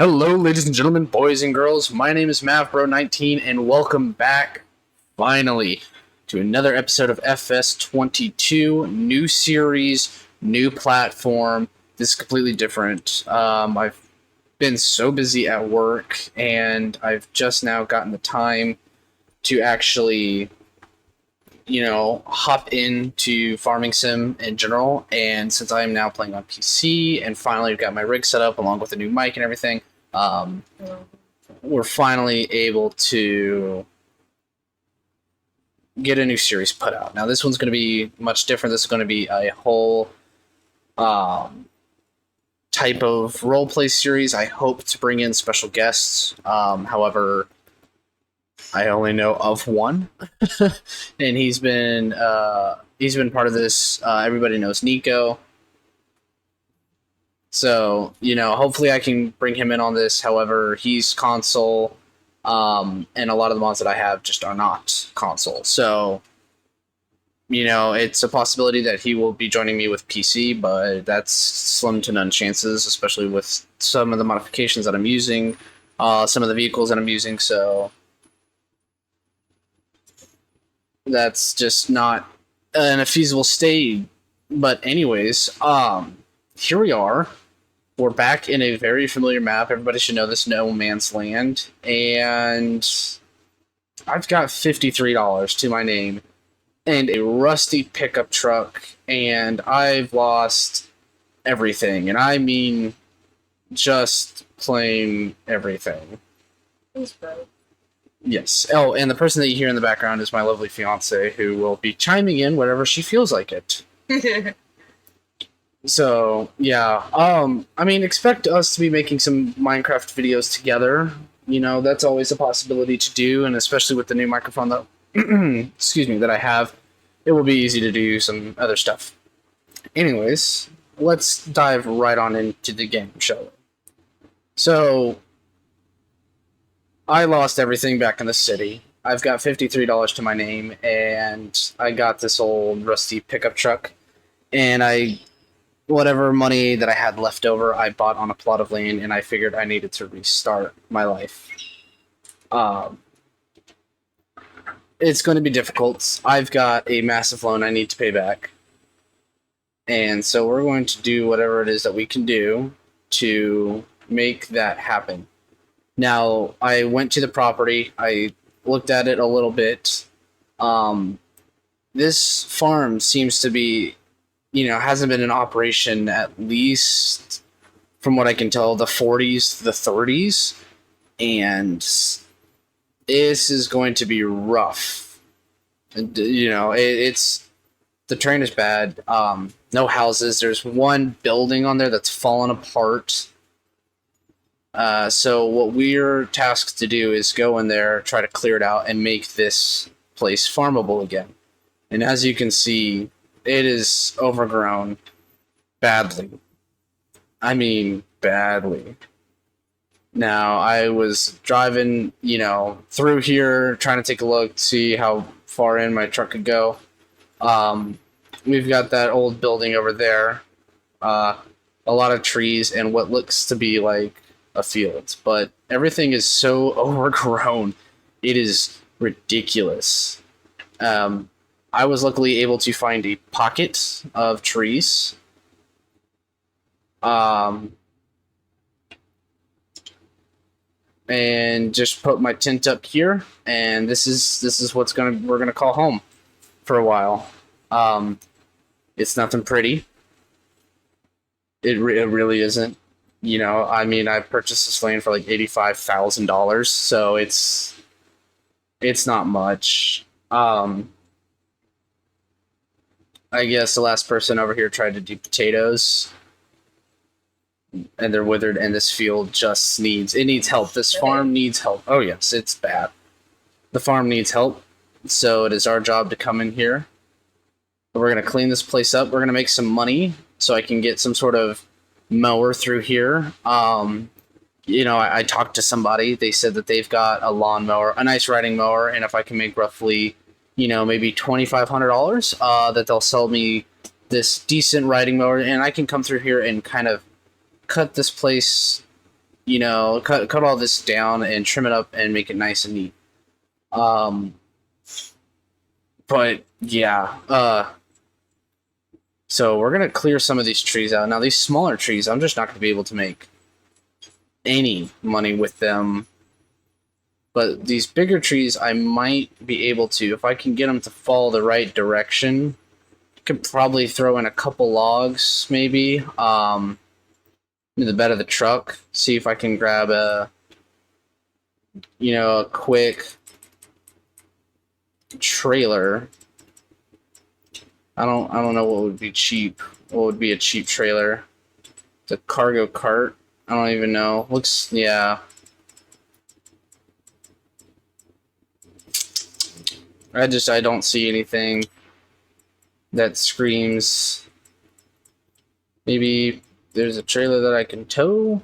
Hello, ladies and gentlemen, boys and girls. My name is MavBro19, and welcome back, finally, to another episode of FS22. New series, new platform. This is completely different. I've been so busy at work, and I've just now gotten the time to actually, hop into farming sim in general. And since I am now playing on PC, and finally I've got my rig set up along with a new mic and everything, we're finally able to get a new series put out. Now this one's going to be much different. This is going to be a whole type of roleplay series. I hope to bring in special guests. However, I only know of one, and he's been part of this. Everybody knows Nico. So, hopefully I can bring him in on this. However, he's console, and a lot of the mods that I have just are not console. So, it's a possibility that he will be joining me with PC, but that's slim to none chances, especially with some of the modifications that I'm using, some of the vehicles that I'm using. So, that's just not in a feasible state. But anyways, here we are. We're back in a very familiar map. Everybody should know this, No Man's Land. And I've got $53 to my name and a rusty pickup truck, and I've lost everything. And I mean just plain everything. Who's broke? Yes. Oh, and the person that you hear in the background is my lovely fiance, who will be chiming in whenever she feels like it. So, yeah. I mean, expect us to be making some Minecraft videos together. That's always a possibility to do, and especially with the new microphone that, excuse me, that I have, it will be easy to do some other stuff. Anyways, let's dive right on into the game, shall we? So, I lost everything back in the city. I've got $53 to my name, and I got this old rusty pickup truck, and whatever money that I had left over, I bought on a plot of land, and I figured I needed to restart my life. It's going to be difficult. I've got a massive loan I need to pay back. And so we're going to do whatever it is that we can do to make that happen. Now, I went to the property. I looked at it a little bit. This farm seems to be, hasn't been in operation at least, from what I can tell, the 40s to the 30s. And this is going to be rough. It's the terrain is bad. No houses. There's one building on there that's fallen apart. So what we're tasked to do is go in there, try to clear it out, and make this place farmable again. And as you can see, it is overgrown badly. I mean, badly. Now, I was driving, through here, trying to take a look, see how far in my truck could go. We've got that old building over there. A lot of trees and what looks to be like a field, but everything is so overgrown. It is ridiculous. I was luckily able to find a pocket of trees. And just put my tent up here, and this is what's we're gonna call home for a while. It's nothing pretty. It really isn't. I mean, I purchased this land for like $85,000, so it's not much. I guess the last person over here tried to do potatoes, and they're withered, and this field just needs help. This farm needs help. Oh yes, it's bad. The farm needs help, so it is our job to come in here. We're gonna clean this place up. We're gonna make some money so I can get some sort of mower through here. I talked to somebody. They said that they've got a lawnmower, a nice riding mower, and if I can make roughly, maybe $2,500, that they'll sell me this decent riding mower, and I can come through here and kind of cut this place you know, cut all this down and trim it up and make it nice and neat. Um, but yeah, so we're gonna clear some of these trees out. Now these smaller trees, I'm just not gonna be able to make any money with them. But these bigger trees, I might be able to, if I can get them to fall the right direction. Could probably throw in a couple logs, maybe, in the bed of the truck. See if I can grab a, you know, a quick trailer. I don't know what would be cheap. What would be a cheap trailer? The cargo cart. I don't even know. Looks, yeah. I don't see anything that screams. Maybe there's a trailer that I can tow.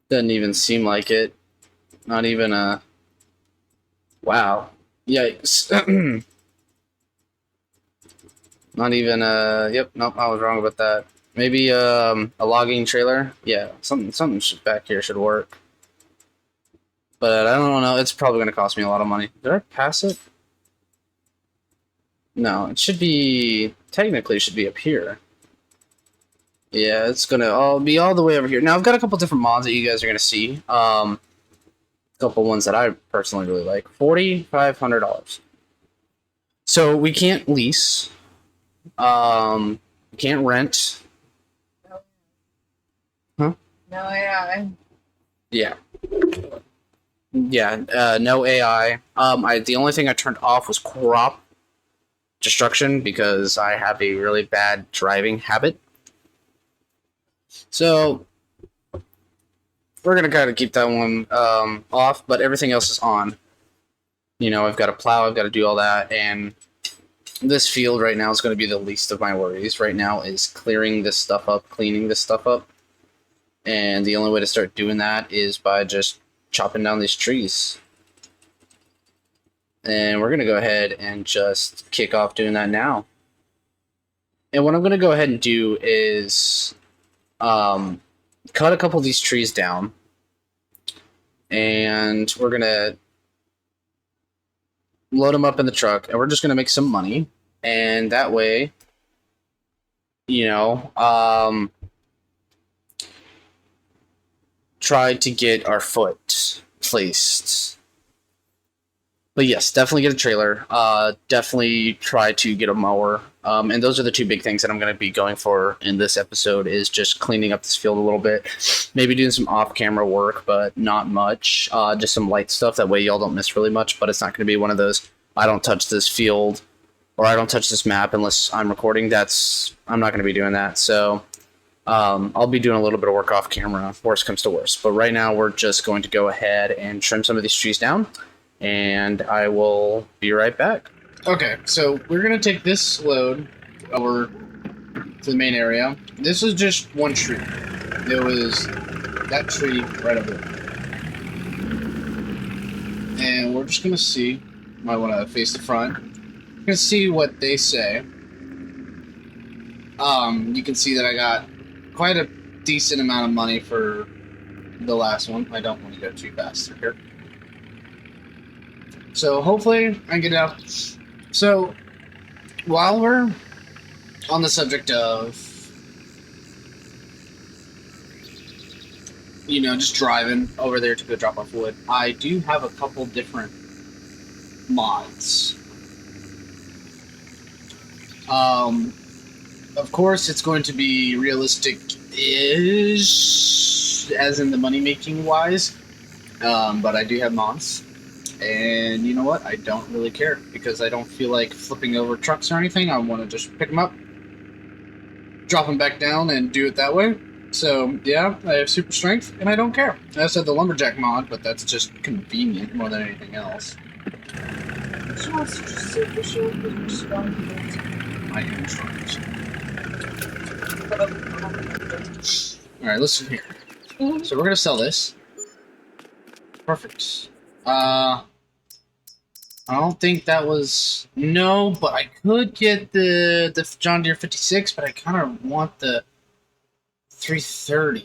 Doesn't even seem like it. Not even a. Wow. Yikes. Not even a. Yep. Nope. I was wrong about that. Maybe a logging trailer. Yeah. Something back here should work. But I don't know. It's probably going to cost me a lot of money. Did I pass it? No, it should be, technically it should be up here. Yeah, it's gonna be all the way over here. Now I've got a couple different mods that you guys are gonna see. A couple ones that I personally really like. $4,500. So we can't lease. We can't rent. Huh? No AI. Yeah. Yeah, no AI. The only thing I turned off was crop destruction because I have a really bad driving habit. So we're gonna kind of keep that one off, but everything else is on. You know, I've got to plow, I've got to do all that, and this field right now is going to be the least of my worries. Right now is clearing this stuff up, cleaning this stuff up, and the only way to start doing that is by just chopping down these trees. And we're going to go ahead and just kick off doing that now. And what I'm going to go ahead and do is cut a couple of these trees down. And we're going to load them up in the truck. And we're just going to make some money. And that way, you know, try to get our foot placed. But yes, definitely get a trailer. Definitely try to get a mower. And those are the two big things that I'm going to be going for in this episode is just cleaning up this field a little bit. Maybe doing some off-camera work, but not much. Just some light stuff. That way y'all don't miss really much. But it's not going to be one of those, I don't touch this field or I don't touch this map unless I'm recording. I'm not going to be doing that. So I'll be doing a little bit of work off camera, worst comes to worst. But right now we're just going to go ahead and trim some of these trees down. And I will be right back. Okay, so we're going to take this load over to the main area. This is just one tree. It was that tree right over there. And we're just going to see. Might want to face the front. We're going to see what they say. You can see that I got quite a decent amount of money for the last one. I don't want to go too fast through here. So hopefully I can get it out. So while we're on the subject of, you know, just driving over there to go drop off wood, I do have a couple different mods. Of course, it's going to be realistic-ish, as in the money-making wise, but I do have mods. And you know what? I don't really care because I don't feel like flipping over trucks or anything. I want to just pick them up, drop them back down, and do it that way. So, yeah, I have super strength, and I don't care. I also have the lumberjack mod, but that's just convenient more than anything else. I am strong. Alright, listen here. So we're going to sell this. Perfect. I don't think that was... No, but I could get the John Deere 56, but I kind of want the 3:30.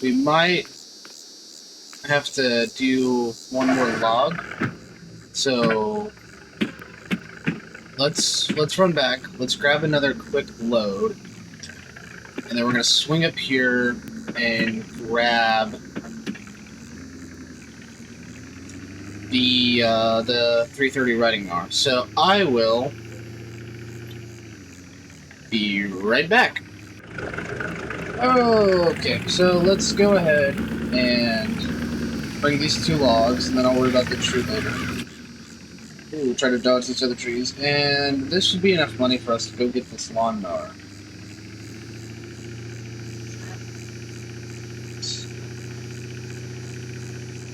We might have to do one more log. So let's run back. Let's grab another quick load, and then we're gonna swing up here and grab the 3:30 riding arm. So I will be right back. Okay, so let's go ahead and bring these two logs, and then I'll worry about the tree later. Ooh, try to dodge these other trees, and this should be enough money for us to go get this lawnmower.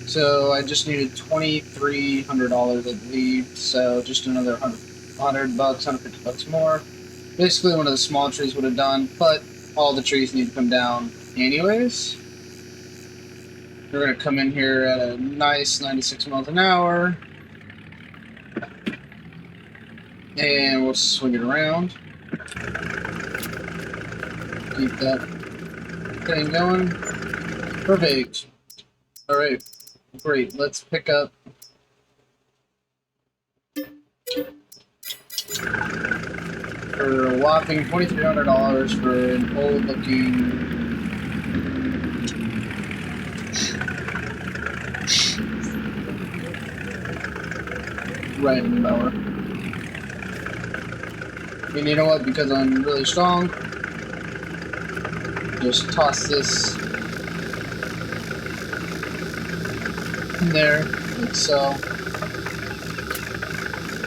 So I just needed $2,300, I believe. So just another $100 bucks, $150 more. Basically, one of the small trees would have done, but all the trees need to come down anyways. We're gonna come in here at a nice 96 miles an hour, and we'll swing it around. Keep that thing going. Perfect. All right. Great, let's pick up for a whopping $2,300 for an old-looking riding mower. And you know what? Because I'm really strong, just toss this in there, like so.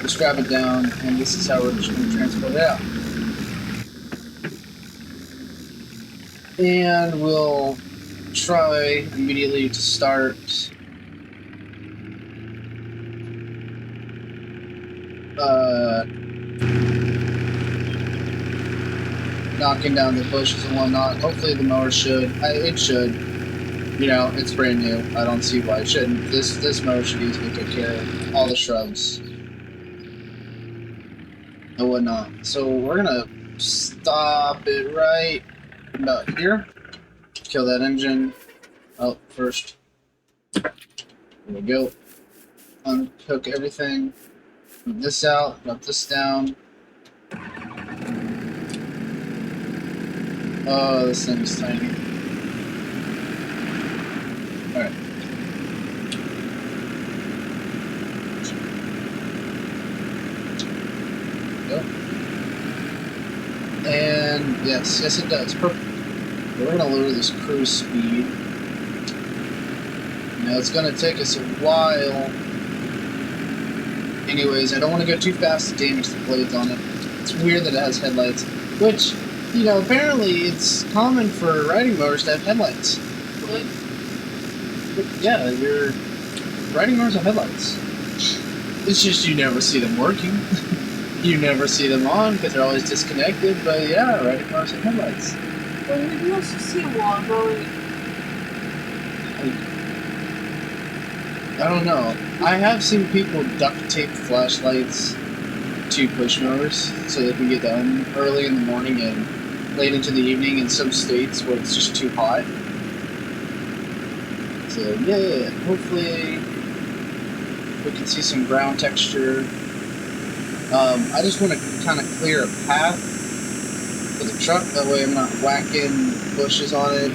Just grab it down, and this is how we're just going to transport it out. And we'll try immediately to start knocking down the bushes and whatnot. Hopefully the mower should. It should. You know, it's brand new. I don't see why it shouldn't. This mower should easily take care of all the shrubs and whatnot. So we're gonna stop it right about here. Kill that engine. Oh, first. There we go. Unhook everything. Move this out. Drop this down. Oh, this thing is tiny. Alright. Go. And yes, it does. Perfect. We're gonna lower this cruise speed. Now it's gonna take us a while. Anyways, I don't want to go too fast to damage the blades on it. It's weird that it has headlights, which, you know, apparently it's common for riding motors to have headlights. What? Yeah, your riding motors have headlights. It's just you never see them working. You never see them on because they're always disconnected, but yeah, riding motors have headlights. Well, you can also see a lawnmower. I don't know. I have seen people duct tape flashlights to push motors so they can get done early in the morning and late into the evening in some states where it's just too hot. So yeah, hopefully we can see some ground texture. I just want to kind of clear a path for the truck, that way I'm not whacking bushes on it,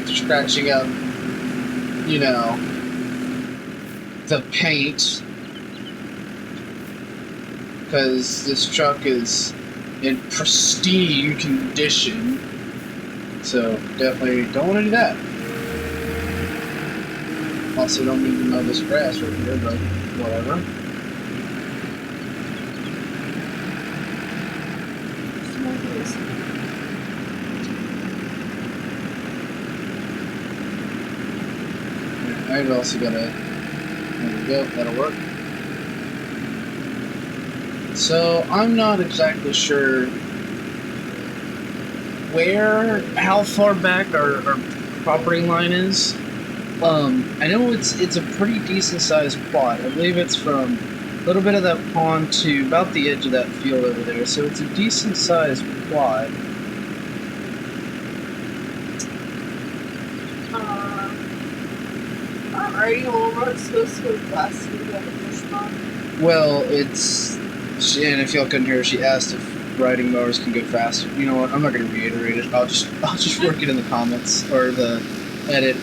scratching up, you know, the paint, because this truck is in pristine condition, so definitely don't want to do that. Also don't need to mow this grass right here, but whatever. I've also got a, there we go, that'll work. So I'm not exactly sure how far back our property line is. I know it's a pretty decent sized plot. I believe it's from little bit of that pond to about the edge of that field over there, so it's a decent sized plot. Riding a lawnmower is supposed to go faster than a push bike. Well, it's and if y'all couldn't hear, she asked if riding mowers can go faster. You know what? I'm not gonna reiterate it. I'll just work it in the comments or the edit.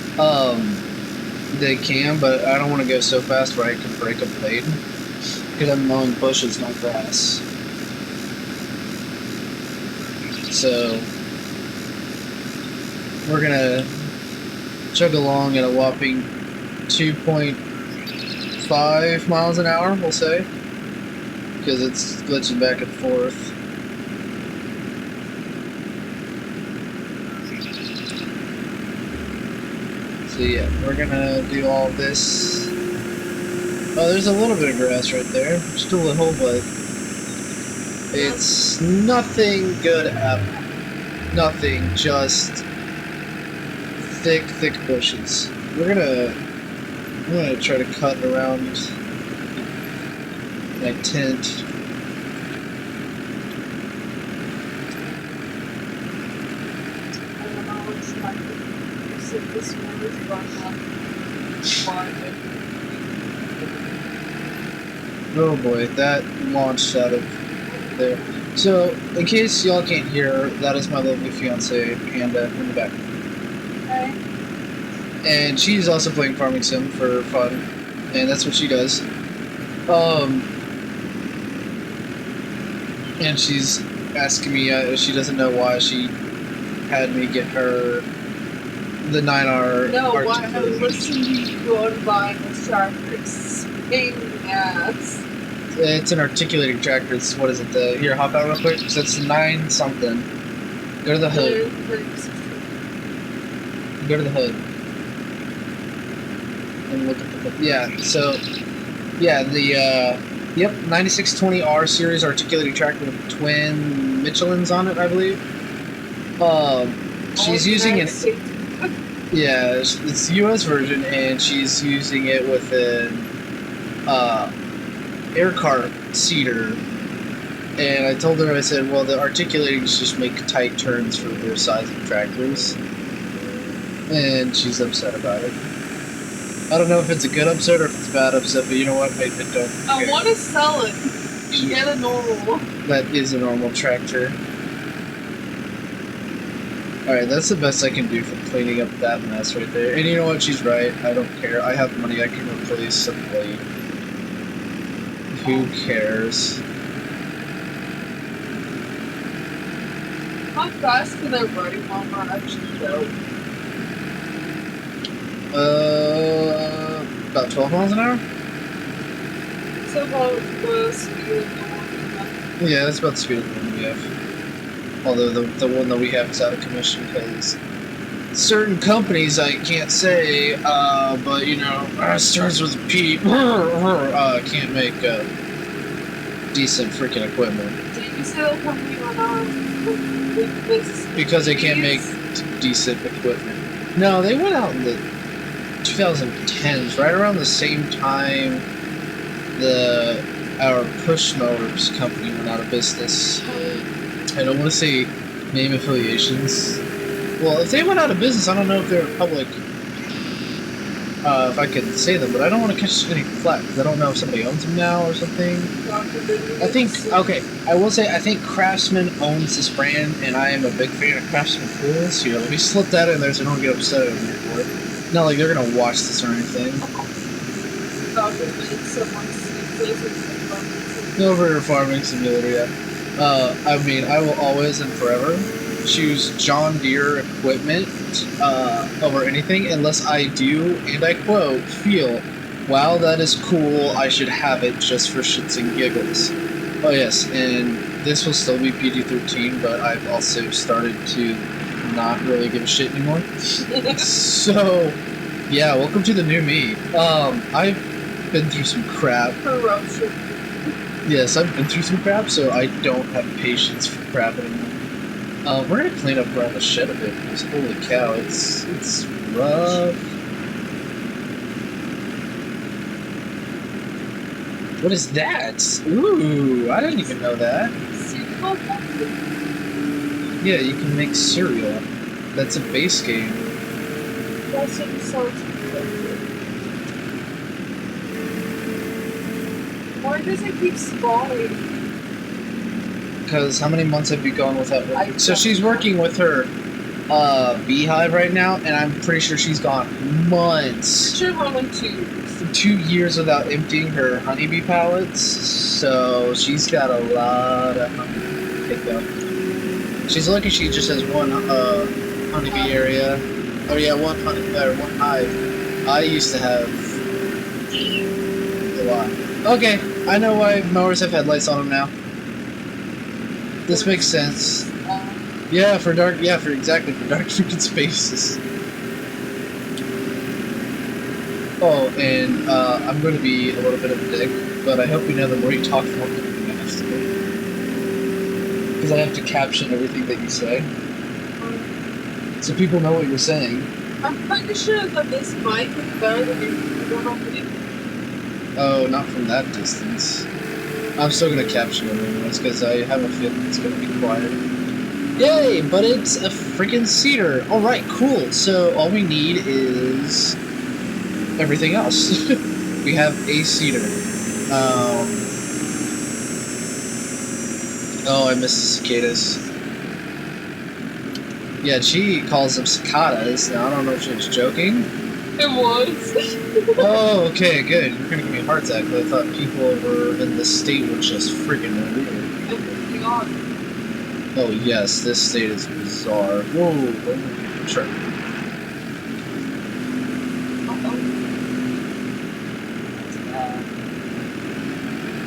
They can, but I don't want to go so fast where I can break a blade because I'm mowing bushes, not grass. So we're gonna chug along at a whopping 2.5 miles an hour, we'll say, because it's glitching back and forth. So yeah, we're gonna do all this. Oh, there's a little bit of grass right there. Just a little, but it's nothing good at nothing, just thick bushes. I'm gonna try to cut around my tent. I don't know what's like. This one is Oh boy, that launched out of there. So, in case y'all can't hear, that is my lovely fiance, Panda, in the back. Okay. And she's also playing Farming Sim for fun, and that's what she does. And she's asking me, she doesn't know why she had me get her the 9R. No, why I was listening to you go and buying this tractor. It's pain in the ass. It's an articulating tractor. It's, what is it? Here, hop out real quick. So it's 9 something. Go to the hood. Go to the hood. And look at the, yeah, so, yeah, the, yep, 9620R series articulating tractor with twin Michelins on it, I believe. She's using an, yeah, it's the US version, and she's using it with an, air cart seeder. And I told her, I said, well, the articulatings just make tight turns for their size of tractors. And she's upset about it. I don't know if it's a good upset or if it's a bad upset, but you know what? I don't care. I want to sell it. You get a normal. That is a normal tractor. Alright, that's the best I can do for cleaning up that mess right there. And you know what? She's right. I don't care. I have money. I can replace a blade. Who cares? How fast can that riding lawnmower actually go? About 12 miles an hour? So about the speed of the one. Yeah, that's about the speed of the one we have. Although the one that we have is out of commission because certain companies I can't say, but you know, starts with a P, can't make decent freaking equipment. Did you say that company went on with this? Because they can't make decent equipment. No, they went out in the 2010s, right around the same time our push mowers company went out of business. I don't want to say name affiliations. Well, if they went out of business, I don't know if they're public, if I can say them, but I don't want to catch any flack, because I don't know if somebody owns them now or something. I think, okay, I will say, I think Craftsman owns this brand, and I am a big fan of Craftsman tools. Here, let me slip that in there so don't get upset over me for it. Not like they're going to watch this or anything. Over Farming Simulator, yeah. I mean, I will always and forever choose John Deere equipment over anything unless I do, and I quote, feel, wow, that is cool, I should have it just for shits and giggles. Oh yes, and this will still be PG-13, but I've also started to not really give a shit anymore. So, yeah, welcome to the new me. I've been through some crap. Corruption. Yes, I've been through some crap, so I don't have patience for crap anymore. We're gonna clean up around the shed a bit, because holy cow, it's rough. What is that? Ooh, I didn't even know that. Cereal company? Yeah, you can make cereal. That's a base game. That sounds good. Why does it keep spawning? Because how many months have you gone without I working? So don't she's know. working with her beehive right now, and I'm pretty sure she's gone months. Sure, we're like 2 years. 2 years without emptying her honeybee pallets, so she's got a lot of honey to pick up. She's lucky she just has one honeybee area. Oh yeah, one hive. I used to have a lot. Okay, I know why mowers have headlights on them now. This makes sense. Yeah, for dark freaking spaces. Oh, and I'm going to be a little bit of a dick, but I hope you know the more you talk, the more fast to me. Because I have to caption everything that you say, so people know what you're saying. I'm pretty sure that this mic is better than your company. Oh, not from that distance. I'm still going to caption it anyways, because I have a feeling it's going to be quiet. Yay, but it's a freaking cedar. Alright, cool. So all we need is everything else. We have a cedar. Oh, I miss the cicadas. Yeah, she calls them cicadas. Now, I don't know if she was joking. It was. Oh, okay, good. You're gonna give me a heart attack, but I thought people over in this state were just freaking weird. Moving on. Oh, yes, this state is bizarre. Whoa, sure.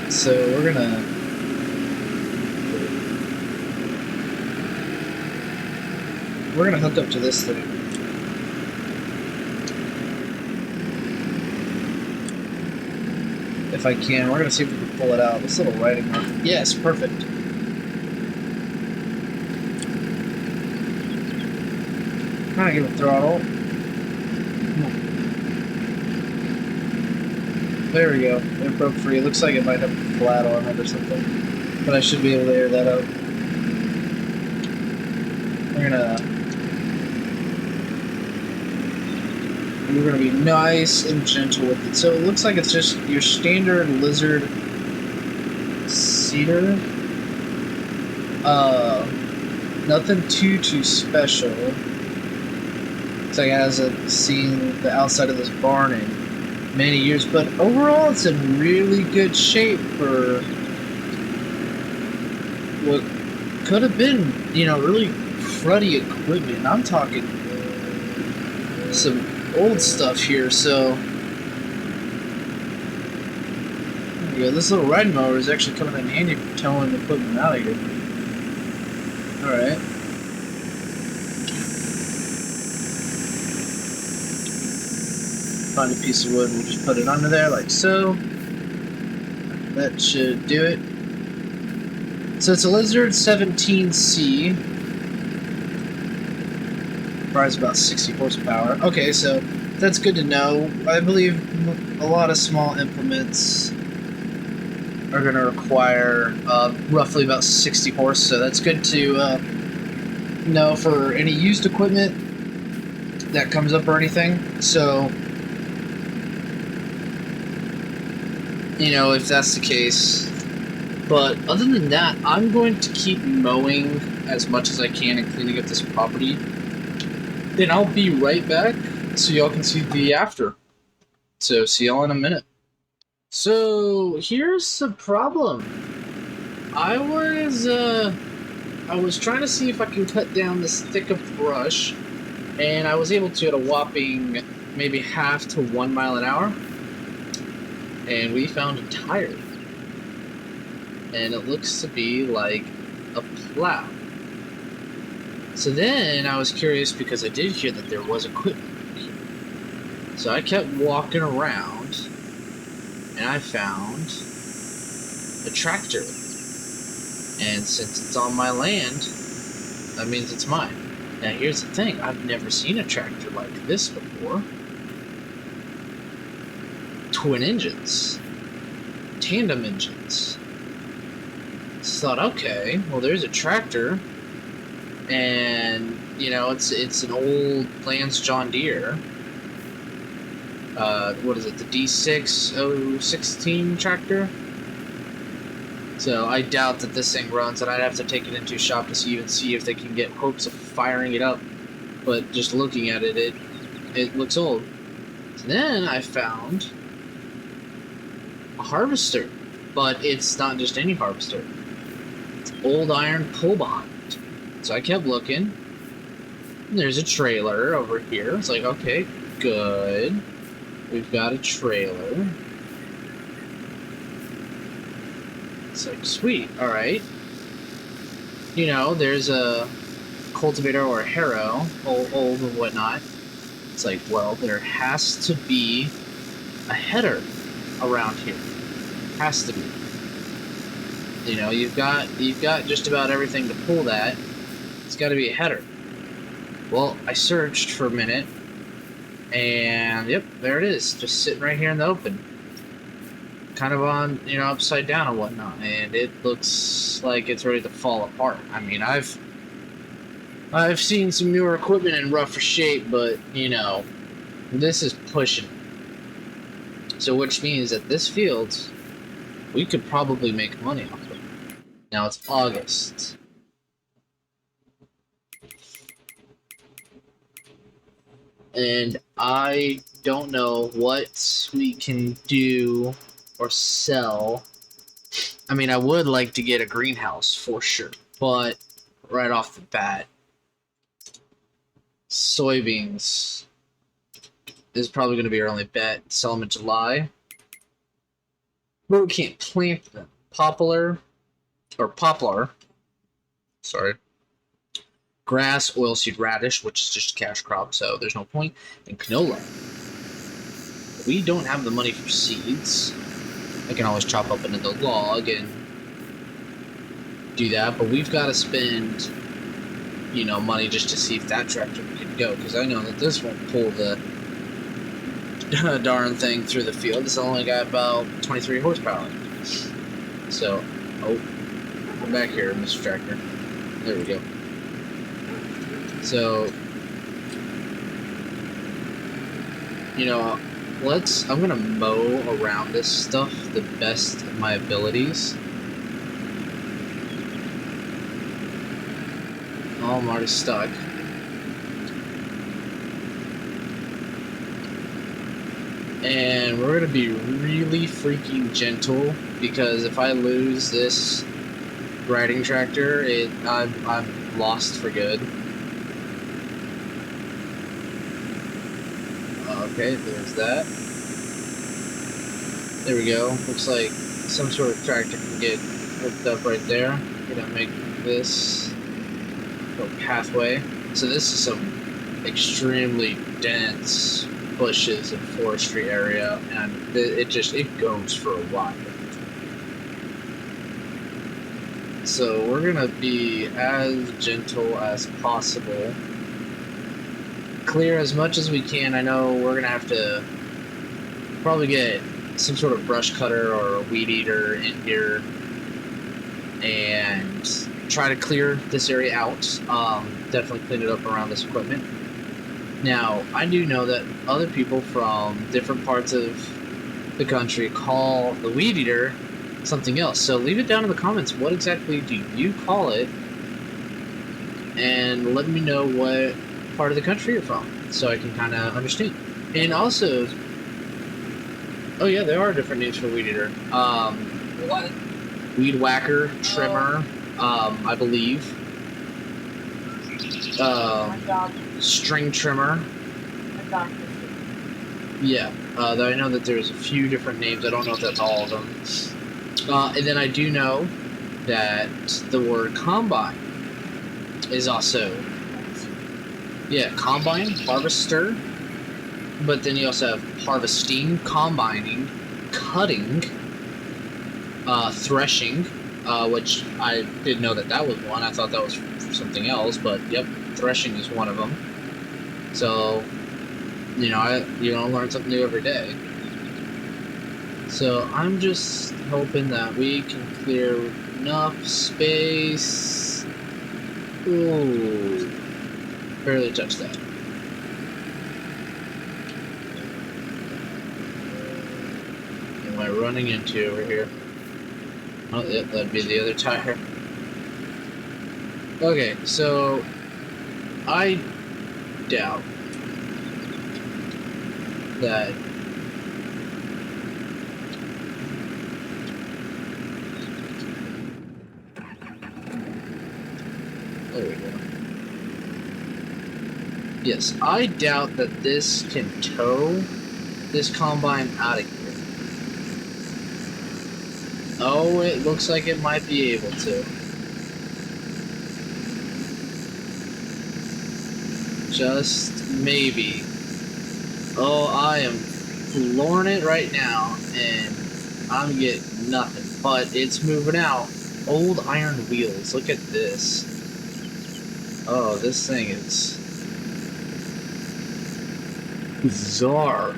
So we're gonna hook up to this thing. If I can, we're gonna see if we can pull it out. This little writing mark. Yes, perfect. Kind of give it throttle. There we go. It broke free. It looks like it might have a flat on it or something. But I should be able to air that out. We're gonna be nice and gentle with it. So it looks like it's just your standard lizard cedar. Nothing too special. It's like it hasn't seen the outside of this barn in many years, but overall it's in really good shape for what could have been, really cruddy equipment. I'm talking some old stuff here, so there we go. This little riding mower is actually coming in handy for towing equipment out of here. Alright. Find a piece of wood, we'll just put it under there like so. That should do it. So it's a Lizard 17C. Requires about 60 horsepower. Okay, so that's good to know. I believe a lot of small implements are going to require roughly about 60 horse, so that's good to know for any used equipment that comes up or anything. So, if that's the case. But other than that, I'm going to keep mowing as much as I can and cleaning up this property. Then I'll be right back so y'all can see the after. So see y'all in a minute. So here's the problem. I was trying to see if I can cut down this thick of brush, and I was able to at a whopping maybe half to 1 mile an hour. And we found a tire. And it looks to be like a plow. So then I was curious because I did hear that there was equipment here. So I kept walking around and I found a tractor. And since it's on my land, that means it's mine. Now here's the thing, I've never seen a tractor like this before. Twin engines. tandem engines. So I thought, okay, well, there's a tractor, and you know, it's an old Lance John Deere. What is it? The D6016 tractor. So I doubt that this thing runs, and I'd have to take it into a shop to see if they can get hopes of firing it up. But just looking at it, it looks old. So then I found a harvester, but it's not just any harvester. It's old iron pull behind. So I kept looking. And there's a trailer over here. It's like, okay, good. We've got a trailer. It's like, sweet, alright. You know, there's a cultivator or a harrow, old and whatnot. It's like, well, there has to be a header around here. Has to be. You know, you've got just about everything to pull that. It's got to be a header. Well, I searched for a minute, and yep, there it is, just sitting right here in the open. Kind of on, you know, upside down and whatnot, and it looks like it's ready to fall apart. I mean, I've seen some newer equipment in rougher shape, but you know, this is pushing. So, which means that this field, we could probably make money off of it. Now it's August. And I don't know what we can do or sell. I mean, I would like to get a greenhouse for sure, but right off the bat, soybeans is probably going to be our only bet. Sell them in July, but we can't plant them. Poplar, sorry. Grass, oilseed radish, which is just a cash crop, so there's no point, and canola. We don't have the money for seeds. I can always chop up another log and do that, but we've got to spend, you know, money just to see if that tractor can go, because I know that this won't pull the darn thing through the field. It's only got about 23 horsepower. So, oh, come back here, Mr. Tractor. There we go. So, you know, I'm gonna mow around this stuff the best of my abilities. Oh, I'm already stuck. And we're gonna be really freaking gentle, because if I lose this riding tractor, I'm lost for good. Okay, there's that. There we go. Looks like some sort of tractor can get hooked up right there. Gonna make this a pathway. So this is some extremely dense bushes and forestry area, and it goes for a while. So we're gonna be as gentle as possible. Clear as much as we can. I know we're gonna have to probably get some sort of brush cutter or a weed eater in here and try to clear this area out. Definitely clean it up around this equipment. Now, I do know that other people from different parts of the country call the weed eater something else. So leave it down in the comments. What exactly do you call it? And let me know what part of the country you're from, so I can kind of understand. And also, oh yeah, there are different names for weed eater. What? Weed whacker, trimmer, I believe. String trimmer. Yeah, I know that there's a few different names. I don't know if that's all of them. And then I do know that the word combine is also, yeah, combine, harvester, but then you also have harvesting, combining, cutting, threshing, which I didn't know that was one. I thought that was something else, but yep, threshing is one of them. So, you know, you learn something new every day. So I'm just hoping that we can clear enough space. Ooh, barely touched that. What am I running into over here? Oh, yep, that'd be the other tire. Okay, so I doubt that there we go. Yes, I doubt that this can tow this combine out of here. Oh, it looks like it might be able to. Just maybe. Oh, I am flooring it right now, and I'm getting nothing. But it's moving out. Old iron wheels. Look at this. Oh, this thing is bizarre.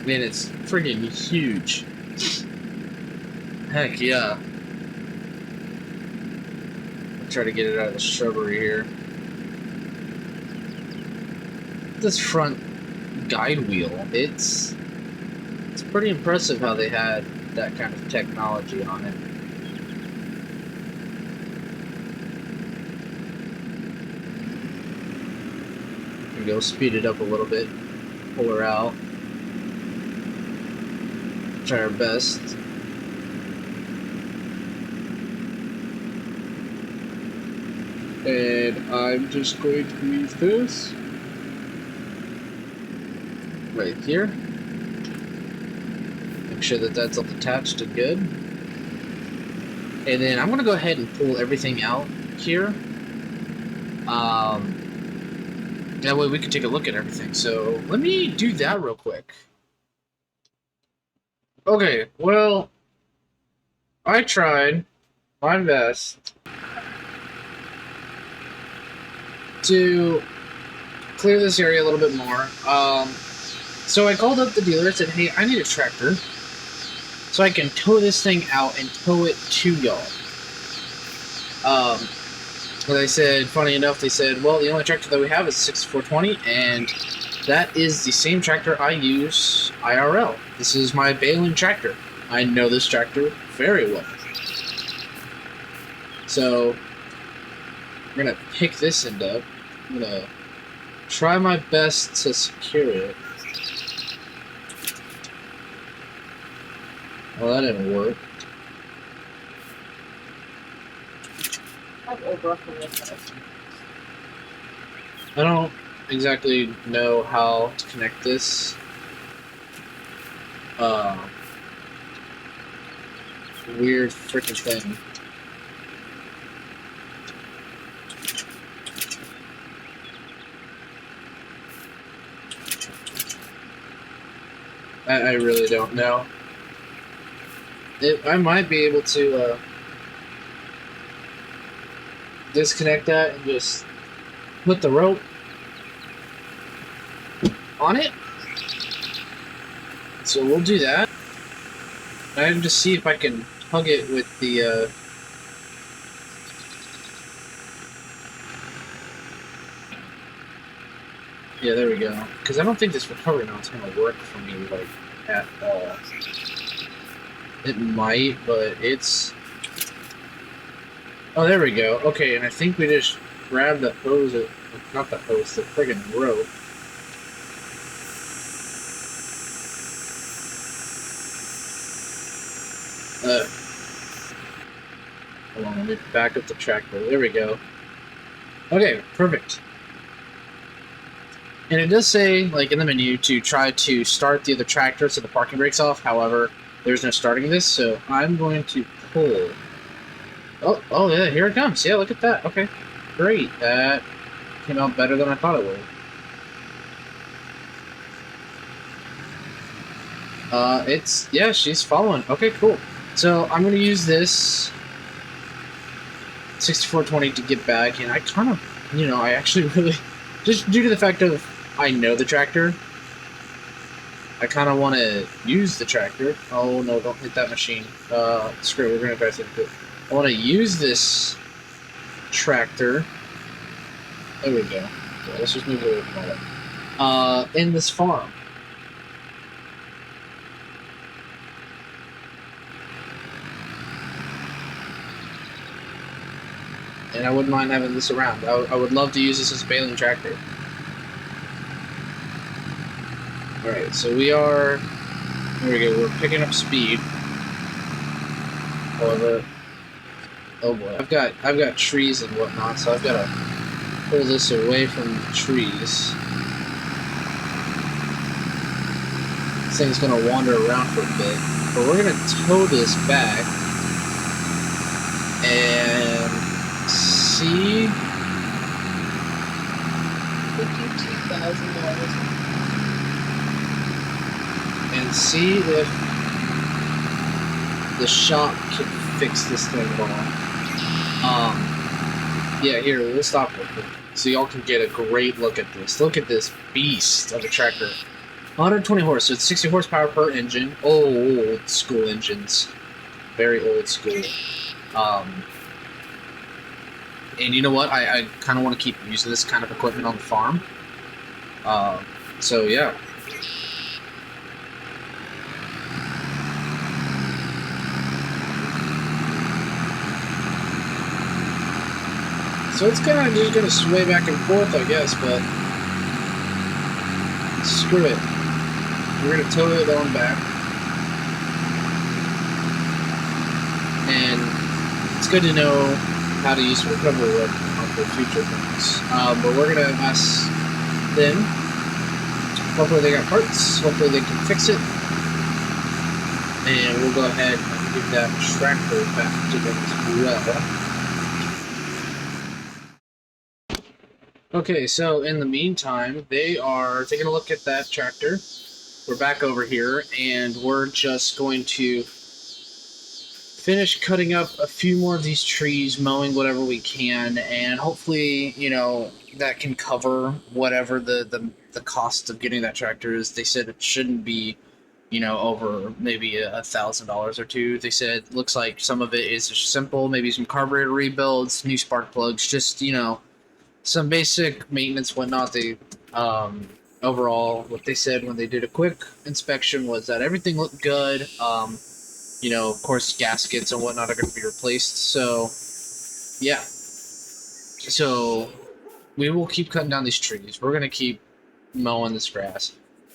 Man, it's freaking huge. Heck yeah. I'll try to get it out of the shrubbery here. This front guide wheel, it's pretty impressive how they had that kind of technology on it. Here we go, speed it up a little bit, pull her out, try our best. And I'm just going to leave this right here. Make sure that that's all attached and good. And then I'm going to go ahead and pull everything out here. That way we can take a look at everything. So let me do that real quick. Okay, well, I tried my best to clear this area a little bit more. So I called up the dealer and said, hey, I need a tractor so I can tow this thing out and tow it to y'all. Well, they said, funny enough, they said, well, the only tractor that we have is 6420, and that is the same tractor I use IRL. This is my baling tractor. I know this tractor very well. So we're going to pick this end up. I'm going to try my best to secure it. Well, that didn't work. I don't exactly know how to connect this. Weird freaking thing. I really don't know. I might be able to disconnect that and just put the rope on it. So we'll do that. And just see if I can hug it with the yeah, there we go. Because I don't think this recovery mount's gonna work for me like at all. It might, but it's... Oh, there we go. Okay, and I think we just grab the hose, not the hose, the friggin' rope. Hold on, let me back up the tractor. There we go. Okay, perfect. And it does say, like in the menu, to try to start the other tractor so the parking brake's off. However, there's no starting this, so I'm going to pull. Oh yeah, here it comes. Yeah, look at that. Okay, great. That came out better than I thought it would. Yeah, she's following. Okay, cool. So I'm going to use this 6420 to get back, and I kind of, I actually really, just due to the fact of I know the tractor, I kind of want to use the tractor. Oh no, don't hit that machine. Screw it, we're going to try to. I want to use this tractor. There we go. Yeah, let's just move it away from all that. In this farm. And I wouldn't mind having this around. I would love to use this as a baling tractor. Alright, so we are... There we go, we're picking up speed. However... Oh boy, I've got trees and whatnot, so I've got to pull this away from the trees. This thing's going to wander around for a bit. But we're going to tow this back. And... see... $52,000. And see if the shop can fix this thing at all. Yeah, here, we'll stop real quick so y'all can get a great look at this. Look at this beast of a tractor. 120 horse, so it's 60 horsepower per engine. Old school engines. Very old school. And you know what? I kind of want to keep using this kind of equipment on the farm. So yeah. So it's kind of just going to sway back and forth, I guess, but screw it. We're going to tow it on back. And it's good to know how to use recovery work for future things. But we're going to ask them. Hopefully they got parts. Hopefully they can fix it. And we'll go ahead and give that tractor back to them as well. Okay, so in the meantime, they are taking a look at that tractor. We're back over here, and we're just going to finish cutting up a few more of these trees, mowing whatever we can, and hopefully, you know, that can cover whatever the cost of getting that tractor is. They said it shouldn't be, you know, over maybe $1,000 or two. They said it looks like some of it is just simple, maybe some carburetor rebuilds, new spark plugs, just, you know, some basic maintenance, whatnot. They, overall, what they said when they did a quick inspection was that everything looked good. You know, of course, gaskets and whatnot are going to be replaced. So, yeah. So, we will keep cutting down these trees. We're going to keep mowing this grass.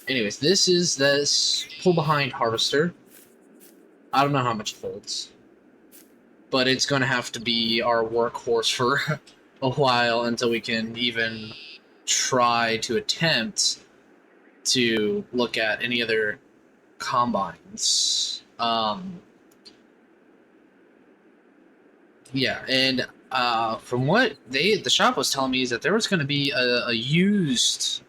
Anyways, this is this pull-behind harvester. I don't know how much it holds, but it's going to have to be our workhorse for a while until we can even try to attempt to look at any other combines. Yeah, and from what the shop was telling me is that there was going to be a used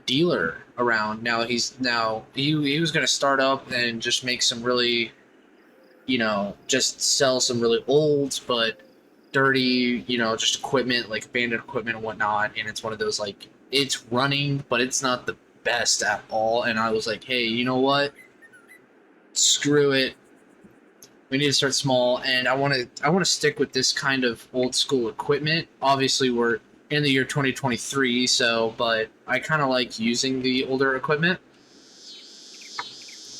dealer around. Now he was going to start up and just make some really, you know, just sell some really old but dirty, you know, just equipment, like abandoned equipment and whatnot. And it's one of those, like, it's running, but it's not the best at all. And I was like, hey, you know what? Screw it. We need to start small, and I want to stick with this kind of old school equipment. Obviously, we're in the year 2023, so, but I kind of like using the older equipment.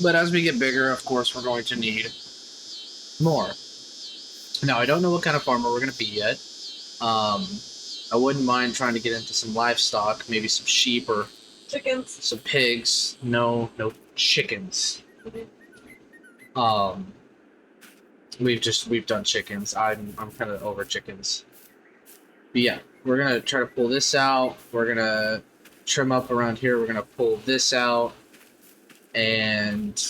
But as we get bigger, of course, we're going to need more. Now, I don't know what kind of farmer we're going to be yet. I wouldn't mind trying to get into some livestock, maybe some sheep or Chickens. some pigs. No chickens. We've done chickens. I'm kind of over chickens. But yeah, we're gonna try to pull this out. We're gonna trim up around here. We're gonna pull this out, and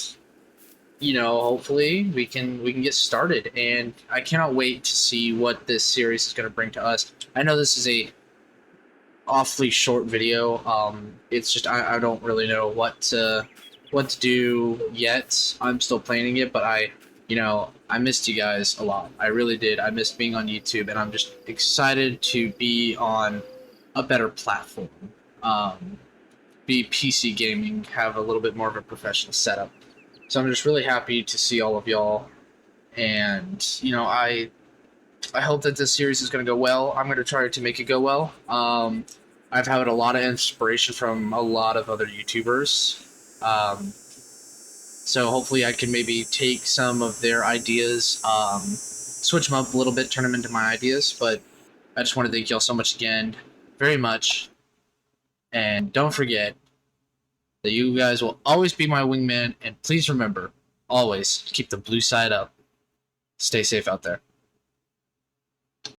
you know, hopefully we can get started. And I cannot wait to see what this series is gonna bring to us. I know this is a awfully short video. It's just I don't really know what to do yet. I'm still planning it, but I missed you guys a lot. I really did. I missed being on YouTube, and I'm just excited to be on a better platform. be PC gaming, have a little bit more of a professional setup. So I'm just really happy to see all of y'all, and you know, I hope that this series is going to go well. I'm going to try to make it go well. I've had a lot of inspiration from a lot of other YouTubers. So hopefully I can maybe take some of their ideas, switch them up a little bit, turn them into my ideas. But I just want to thank y'all so much again, very much. And don't forget that you guys will always be my wingman. And please remember, always keep the blue side up. Stay safe out there.